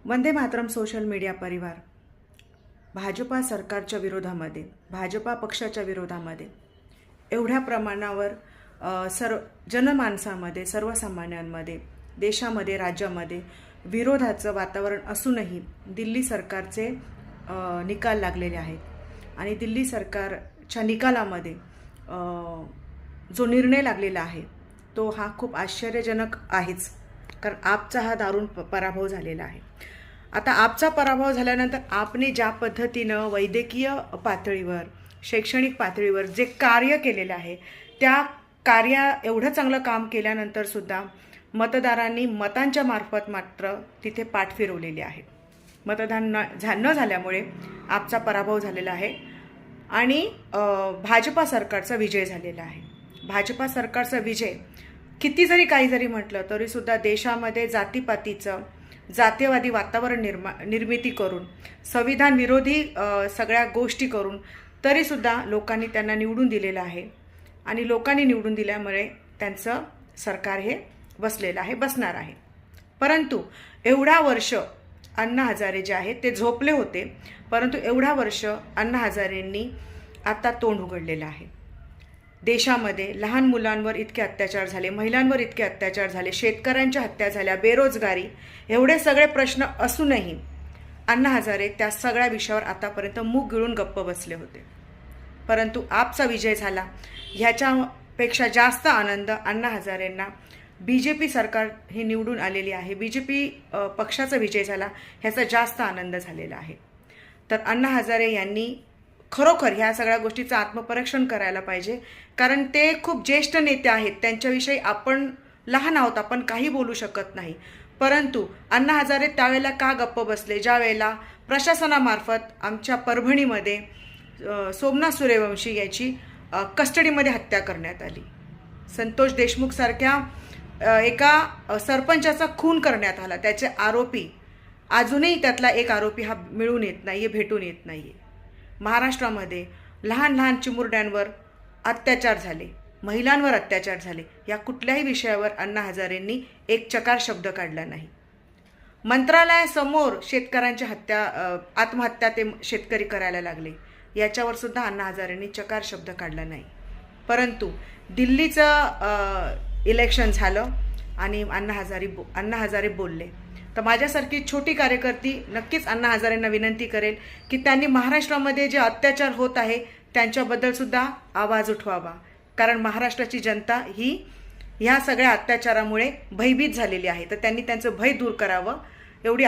Vande Mataram social media परिवार भाजपा सरकारच्या विरोधामध्ये, भाजपा पक्षाच्या विरोधामध्ये एवढ्या प्रमाणावर जनमानसामध्ये, सर्वसामान्यांमध्ये, देशामध्ये, राज्यामध्ये विरोधाचं वातावरण असूनही दिल्ली सरकारचे निकाल लागलेले आहेत आणि दिल्ली सरकारच्या निकालामध्ये जो निर्णय लागलेला आहे तो हा खूप आश्चर्यजनक आहेच, कारण आपचा हा दारुण पराभव झालेला आहे. आता आपचा पराभव झाल्यानंतर आपने ज्या पद्धतीनं वैद्यकीय पातळीवर, शैक्षणिक पातळीवर जे कार्य केलेलं आहे त्या एवढं चांगलं काम केल्यानंतर सुद्धा मतदारांनी मतांच्या मार्फत मात्र तिथे पाठ फिरवलेली आहे. मतदान न झाल्यामुळे आपचा पराभव झालेला आहे आणि भाजपा सरकारचा विजय झालेला आहे. भाजपा सरकारचा विजय किती जरी काही जरी म्हटलं तरी सुद्धा देशामध्ये जातीपातीचं जातीयवादी वातावरण निर्मिती करून, संविधान विरोधी सगळ्या गोष्टी करून तरी सुद्धा लोकांनी त्यांना निवडून दिलेलं आहे आणि लोकांनी निवडून दिल्यामुळे त्यांचं सरकार हे बसलेलं आहे, बसणार आहे. परंतु एवढा वर्ष अण्णा हजारे जे आहेत ते झोपले होते, परंतु एवढा वर्ष अण्णा हजारेंनी आता तोंड उघडलेलं आहे. देशामध्ये लहान मुलांवर इतके अत्याचार झाले, महिलांवर इतके अत्याचार झाले, शेतकऱ्यांच्या हत्या झाल्या, बेरोजगारी, एवढे सगळे प्रश्न असूनही अण्णा हजारे त्या सगळ्या विषयावर आतापर्यंत मूग गिळून गप्प बसले होते. परंतु आपचा विजय झाला. ह्याच्यापेक्षा जास्त आनंद अण्णा हजारेंना BJP सरकार ही निवडून आलेली आहे, BJP पक्षाचा विजय झाला ह्याचा जास्त आनंद झालेला आहे. तर अण्णा हजारे यांनी खरोखर ह्या सगळ्या गोष्टीचं आत्मपरीक्षण करायला पाहिजे, कारण ते खूप ज्येष्ठ नेते आहेत. त्यांच्याविषयी आपण लहान आहोत, आपण काही बोलू शकत नाही. परंतु अण्णा हजारे त्यावेळेला का गप्प बसले, ज्या वेळेला प्रशासनामार्फत आमच्या परभणीमध्ये सोमनाथ सूर्यवंशी याची कस्टडीमध्ये हत्या करण्यात आली, संतोष देशमुख सारख्या एका सरपंचाचा खून करण्यात आला, त्याचे आरोपी अजूनही त्यातला एक आरोपी हा मिळून येत नाही, भेटून येत नाही. महाराष्ट्रामध्ये लहान लहान चिमुरड्यांवर अत्याचार झाले, महिलांवर अत्याचार झाले, या कुठल्याही विषयावर अण्णा हजारेंनी एक चकार शब्द काढला नाही. मंत्रालयासमोर शेतकऱ्यांच्या आत्महत्या ते शेतकरी करायला लागले, याच्यावर सुद्धा अण्णा हजारेंनी चकार शब्द काढला नाही. परंतु दिल्लीचं इलेक्शन झालं आणि अण्णा हजारे बोलले. तर माझ्यासारखी छोटी कार्यकर्ती नक्कीच अण्णा हजारेंना विनंती करेल की त्यांनी महाराष्ट्रामध्ये जे अत्याचार होत आहे त्यांच्याबद्दल सुद्धा आवाज उठवावा, कारण महाराष्ट्राची जनता ही ह्या सगळ्या अत्याचारामुळे भयभीत झालेली आहे. तर त्यांनी त्यांचं भय दूर करावं एवढी